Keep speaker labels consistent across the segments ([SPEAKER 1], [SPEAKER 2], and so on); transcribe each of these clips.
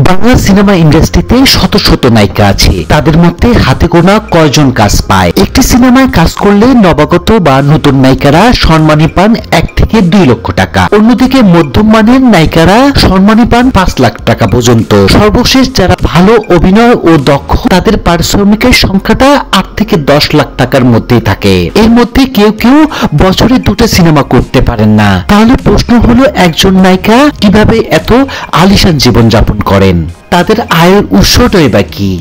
[SPEAKER 1] Bangla cinema ইন্ডাস্ট্রিতে শত শত নায়িকা আছে, তাদের মধ্যে হাতে গোনা কয়জন কাজ পায়। একটি সিনেমায় কাজ করলে নবাগত বা নতুন নায়িকারা সম্মানী পান 1 থেকে 2 লক্ষ টাকা, অন্যদিকে মধ্যম মানের নায়িকারা সম্মানী পান 5 লাখ টাকা পর্যন্ত। সর্বশেষ যারা ভালো অভিনয় ও দক্ষ তাদের পারিশ্রমিকের সংখ্যাটা 8 থেকে 10 লাখ টাকার মধ্যেই থাকে। এর মধ্যে কেউ কেউ বছরে 2টা সিনেমা করতে পারেন না। তাহলে প্রশ্ন হলো, একজন নায়িকা কিভাবে এত আলিশান জীবন যাপন করেন? তাদের আয়ের উৎসটাই বা কি?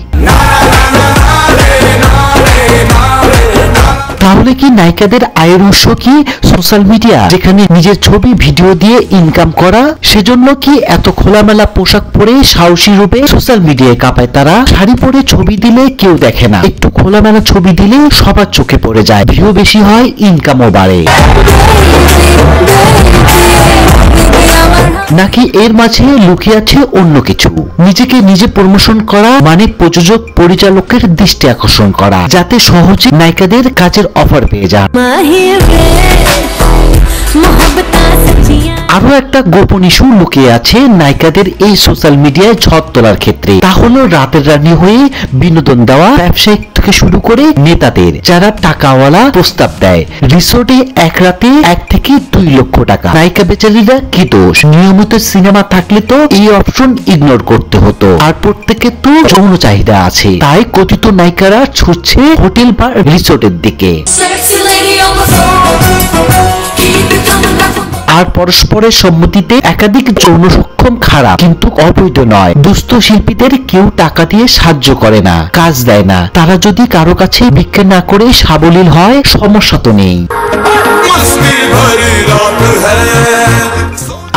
[SPEAKER 1] তাহলে কি নায়িকাদের আয়ের উৎস কি সোশ্যাল মিডিয়া, যেখানে নিজের ছবি ভিডিও দিয়ে ইনকাম করা? সেজন্য কি এত খোলামেলা পোশাক পরে সাহসী রূপে সোশ্যাল মিডিয়ায় কাঁপায় তারা? শাড়ি পরে ছবি দিলে কেউ দেখে না, একটু খোলামেলা ছবি দিলে সবার চোখে পড়ে যায়, ভিউ বেশি হয়, ইনকামও বাড়ে। নাকি এর মাঝে লুকিয়ে আছে অন্য কিছু? নিজেকে নিজে প্রমোশন করা মানে প্রযোজক পরিচালকের দৃষ্টি আকর্ষণ করা, যাতে সহজে নায়িকাদের কাজের অফার পেয়ে যান। আরো একটা গোপন ইস্যু লুকিয়ে আছে নায়িকাদের এই সোশ্যাল মিডিয়ায় ঝড় তোলার ক্ষেত্রে। তা হলো রাতের রানী হয়ে বিনোদন দেওয়া ব্যবসায়িক থেকে শুরু করে নেতাদের, যারা টাকাওয়ালা প্রস্তাব দেয়। রিসোর্টে এক রাতে 1 থেকে 2 লক্ষ টাকা। নায়িকা বেচারীরা কি দোষ? নিয়মিত সিনেমা থাকলে তো এই অপশন ইগনোর করতে হতো। আর প্রত্যেকের তো যৌন চাহিদা আছে, তাই কথিত নায়িকারা ছুটছে হোটেল বা রিসোর্টের দিকে। আর পরস্পরের সম্মতিতে একাধিক যৌন সক্ষম খারাপ, কিন্তু অবৈধ নয়। দুস্থ শিল্পীদের কেউ টাকা দিয়ে সাহায্য করে না, কাজ দেয় না। তারা যদি কারো কাছে ভিক্ষা না করে সাবলীল হয়, সমস্যা তো নেই।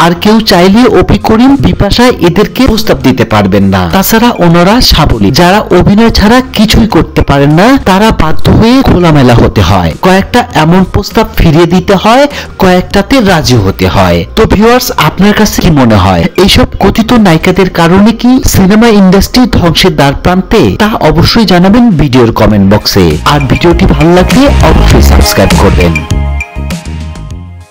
[SPEAKER 1] আর কেউ চাইলে অপি করিম, বিপাশা এদেরকে প্রস্তাব দিতে পারবেন না। তাছাড়া ওনারা সাবলীল, যারা অভিনয় ছাড়া কিছুই করতে পারেন না, তারা বাধ্য হয়ে খোলামেলা হতে হয়। কয়েকটা এমন প্রস্তাব ফিরিয়ে দিতে হয়, কয়েকটাতে রাজি হতে হয়। তো ভিউয়ার্স, আপনার কাছে কি মনে হয়, এইসব কথিত নায়িকাদের কারণে কি সিনেমা ইন্ডাস্ট্রি ধ্বংসের দ্বার প্রান্তে? তা অবশ্যই জানাবেন ভিডিওর কমেন্ট বক্সে। আর ভিডিওটি ভালো লাগলে অবশ্যই সাবস্ক্রাইব করবেন।